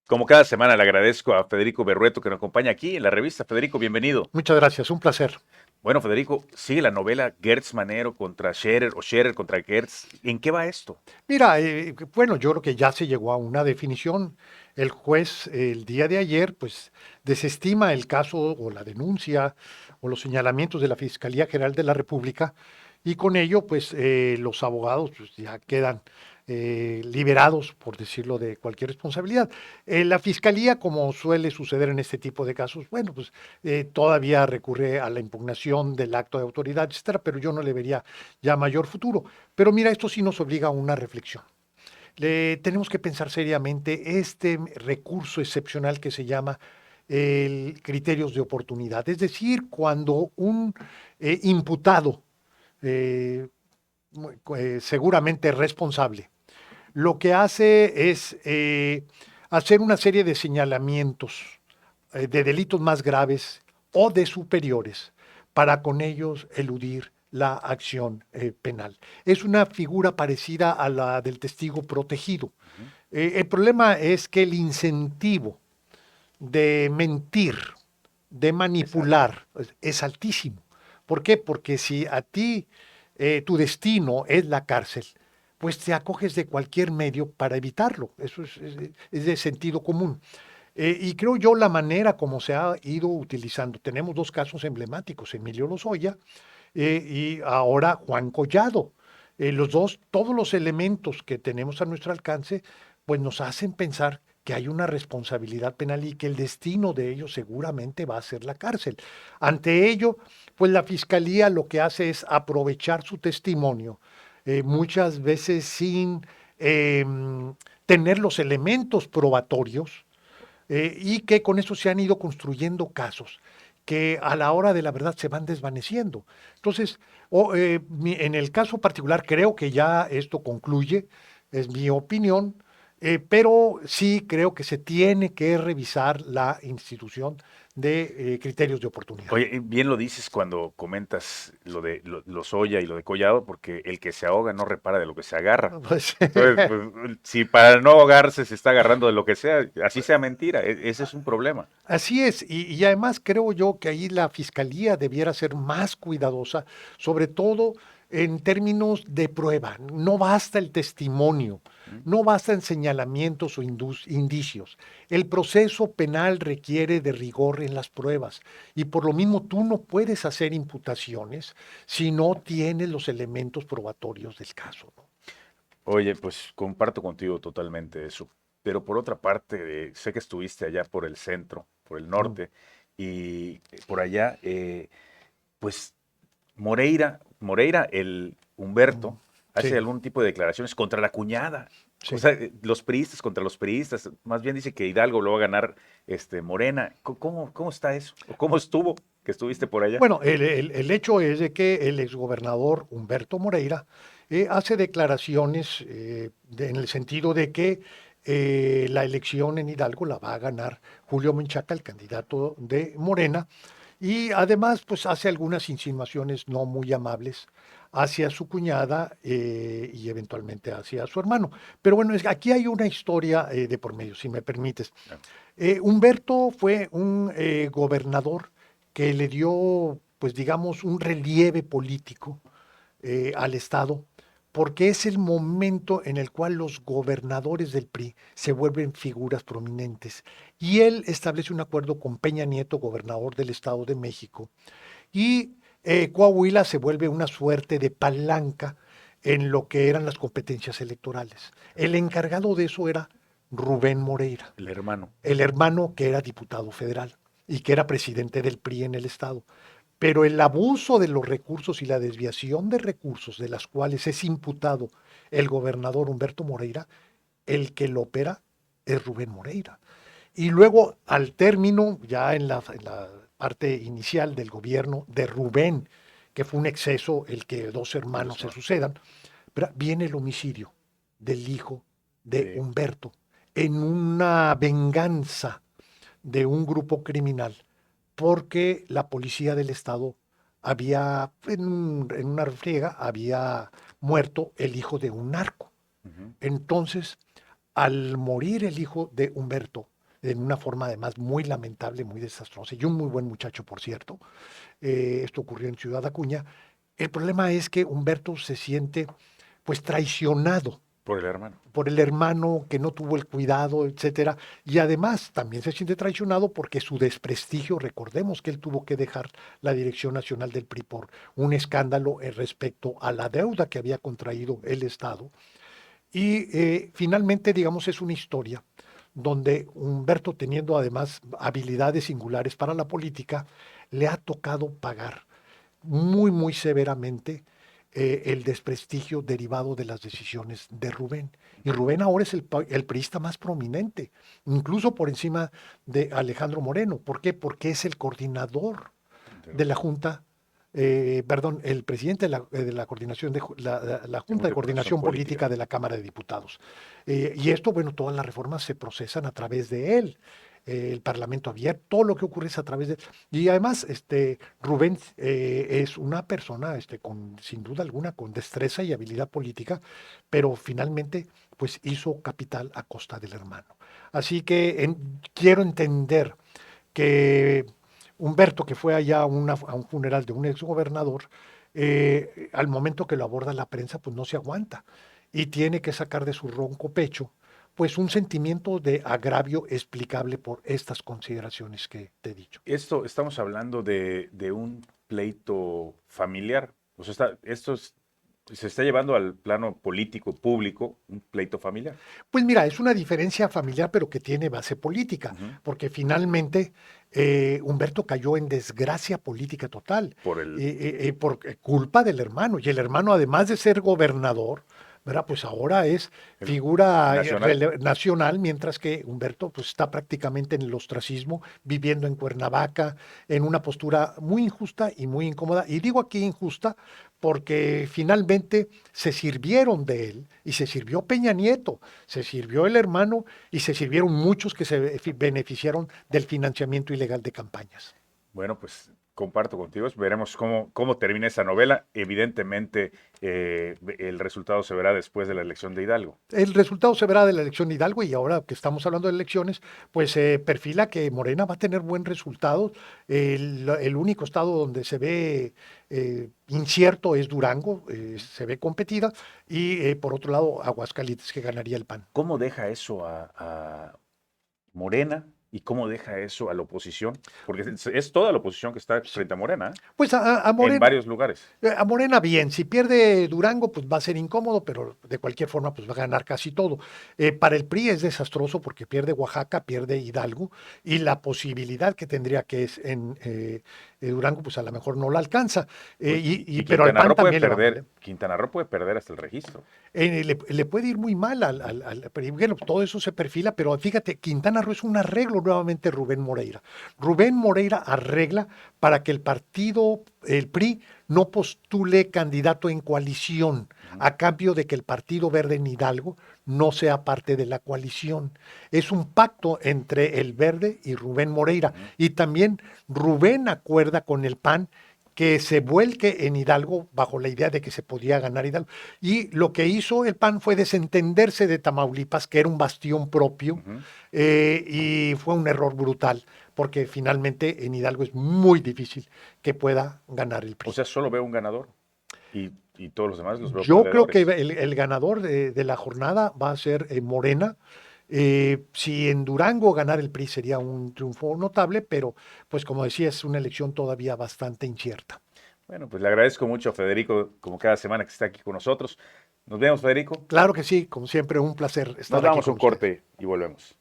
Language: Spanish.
Como cada semana le agradezco a Federico Berrueto que nos acompaña aquí en la revista. Federico, bienvenido. Muchas gracias, un placer. Bueno, Federico, sigue la novela Gertz Manero contra Scherer o Scherer contra Gertz. ¿En qué va esto? Mira, bueno, yo creo que ya se llegó a una definición. El juez el día de ayer, pues, desestima el caso o la denuncia o los señalamientos de la Fiscalía General de la República y con ello, pues, los abogados pues, ya quedan liberados, por decirlo, de cualquier responsabilidad. La Fiscalía, como suele suceder en este tipo de casos, bueno, pues todavía recurre a la impugnación del acto de autoridad, etcétera, pero yo no le vería ya mayor futuro. Pero mira, esto sí nos obliga a una reflexión. Tenemos que pensar seriamente este recurso excepcional que se llama el criterios de oportunidad. Es decir, cuando un imputado, eh, seguramente responsable, lo que hace es hacer una serie de señalamientos de delitos más graves o de superiores para con ellos eludir la acción penal. Es una figura parecida a la del testigo protegido. Ujú. El problema es que el incentivo de mentir, de Es alto. manipular, es altísimo. ¿Por qué? Porque si a ti tu destino es la cárcel, pues te acoges de cualquier medio para evitarlo. Eso es de sentido común. Y creo yo la manera como se ha ido utilizando. Tenemos dos casos emblemáticos, Emilio Lozoya y ahora Juan Collado. Los dos, todos los elementos que tenemos a nuestro alcance, pues nos hacen pensar que hay una responsabilidad penal y que el destino de ellos seguramente va a ser la cárcel. Ante ello, pues la fiscalía lo que hace es aprovechar su testimonio, muchas veces sin eh, tener los elementos probatorios y que con eso se han ido construyendo casos que a la hora de la verdad se van desvaneciendo. Entonces, en el caso particular creo que ya esto concluye, es mi opinión, pero sí creo que se tiene que revisar la institución de criterios de oportunidad. Oye, bien lo dices cuando comentas lo de Lozoya y lo de Collado, porque el que se ahoga no repara de lo que se agarra. Pues, Entonces, pues, si para no ahogarse se está agarrando de lo que sea, así sea mentira, ese es un problema. así es, y además creo yo que ahí la fiscalía debiera ser más cuidadosa, sobre todo en términos de prueba. No basta el testimonio, ¿Mm? no bastan señalamientos o indicios. El proceso penal requiere de rigor en las pruebas y por lo mismo tú no puedes hacer imputaciones si no tienes los elementos probatorios del caso, ¿no? Oye, pues comparto contigo totalmente eso. Pero por otra parte, sé que estuviste allá por el centro, por el Mm, norte, y por allá, pues Moreira, el mm, Humberto, hace sí, algún tipo de declaraciones contra la cuñada. O sí. sea, los priistas contra los priistas. Más bien dice que Hidalgo lo va a ganar Morena. ¿Cómo está eso? ¿O cómo estuvo que estuviste por allá? Bueno, el hecho es de que el exgobernador Humberto Moreira hace declaraciones en el sentido de que la elección en Hidalgo la va a ganar Julio Menchaca, el candidato de Morena, y además pues hace algunas insinuaciones no muy amables hacia su cuñada y eventualmente hacia su hermano. Pero bueno, aquí hay una historia de por medio, si me permites. Ah, Humberto fue un gobernador que le dio, pues digamos, un relieve político al Estado, porque es el momento en el cual los gobernadores del PRI se vuelven figuras prominentes. Y él establece un acuerdo con Peña Nieto, gobernador del Estado de México, y Coahuila se vuelve una suerte de palanca en lo que eran las competencias electorales. El encargado de eso era Rubén Moreira, el hermano. el hermano que era diputado federal y que era presidente del PRI en el estado. Pero el abuso de los recursos y la desviación de recursos de las cuales es imputado el gobernador Humberto Moreira, el que lo opera es Rubén Moreira. Y luego, al término, ya en la parte inicial del gobierno de Rubén, que fue un exceso el que dos De los hermanos se hermanos. sucedan, viene el homicidio del hijo de De, Humberto en una venganza de un grupo criminal, porque la policía del estado había, en una refriega, había muerto el hijo de un narco. Ujú. Entonces, al morir el hijo de Humberto, en una forma además muy lamentable, muy desastrosa, y un muy buen muchacho, por cierto. Esto ocurrió en Ciudad Acuña. El problema es que Humberto se siente pues traicionado Por el hermano. por el hermano que no tuvo el cuidado, etcétera, y además también se siente traicionado porque su desprestigio, recordemos que él tuvo que dejar la Dirección Nacional del PRI por un escándalo respecto a la deuda que había contraído el Estado, y finalmente, digamos, es una historia donde Humberto, teniendo además habilidades singulares para la política, le ha tocado pagar muy, muy severamente el desprestigio derivado de las decisiones de Rubén. Y Rubén ahora es el priista más prominente, incluso por encima de Alejandro Moreno. ¿Por qué? Porque es el coordinador de la Junta, perdón, el presidente de la coordinación la Junta de Coordinación Política de la Cámara de Diputados. Y esto, bueno, todas las reformas se procesan a través de él. El Parlamento abierto, todo lo que ocurre es a través de él. Y además, Rubén es una persona, sin duda alguna, con destreza y habilidad política, pero finalmente, pues hizo capital a costa del hermano. Así que quiero entender que Humberto, que fue allá a un funeral de un exgobernador, al momento que lo aborda la prensa, pues no se aguanta y tiene que sacar de su ronco pecho, pues un sentimiento de agravio explicable por estas consideraciones que te he dicho. Esto, estamos hablando de un pleito familiar. O sea, se está llevando al plano político, público, un pleito familiar. Pues mira, es una diferencia familiar, pero que tiene base política, porque finalmente Humberto cayó en desgracia política total por culpa del hermano. Y el hermano, además de ser gobernador, ¿verdad? Pues ahora es figura nacional, mientras que Humberto pues, está prácticamente en el ostracismo, viviendo en Cuernavaca, en una postura muy injusta y muy incómoda. Y digo aquí injusta porque finalmente se sirvieron de él y se sirvió Peña Nieto, se sirvió el hermano y se sirvieron muchos que se beneficiaron del financiamiento ilegal de campañas. Bueno, pues comparto contigo, veremos cómo termina esa novela. Evidentemente, el resultado se verá después de la elección de Hidalgo. El resultado se verá de la elección de Hidalgo y ahora que estamos hablando de elecciones, pues perfila que Morena va a tener buen resultado. El único estado donde se ve incierto es Durango, se ve competida, y por otro lado Aguascalientes, que ganaría el PAN. ¿Cómo deja eso a Morena? ¿Y cómo deja eso a la oposición? Porque es toda la oposición que está frente a Morena, Pues a Morena, en varios lugares. A Morena bien, si pierde Durango, pues va a ser incómodo, pero de cualquier forma, pues va a ganar casi todo. Para el PRI es desastroso porque pierde Oaxaca, pierde Hidalgo, y la posibilidad que tendría que es en Durango, pues a lo mejor no la alcanza. Pero al PAN también le va mal, Quintana Roo puede perder hasta el registro. le puede ir muy mal PRI. Bueno, todo eso se perfila, pero fíjate, Quintana Roo es un arreglo nuevamente Rubén Moreira. Rubén Moreira arregla para que el PRI, no postule candidato en coalición, a cambio de que el Partido Verde en Hidalgo no sea parte de la coalición. Es un pacto entre el Verde y Rubén Moreira. Y también Rubén acuerda con el PAN que se vuelque en Hidalgo bajo la idea de que se podía ganar Hidalgo. Y lo que hizo el PAN fue desentenderse de Tamaulipas, que era un bastión propio, y fue un error brutal, porque finalmente en Hidalgo es muy difícil que pueda ganar el PRI. O sea, solo veo un ganador y todos los demás los veo Yo creo perdedores. que el ganador de la jornada va a ser Morena. Si en Durango ganar el PRI sería un triunfo notable, pero pues como decía, es una elección todavía bastante incierta. Bueno, pues le agradezco mucho a Federico, como cada semana que está aquí con nosotros. Nos vemos, Federico. Claro que sí, como siempre, un placer estar Nos aquí damos con un ustedes. corte y volvemos.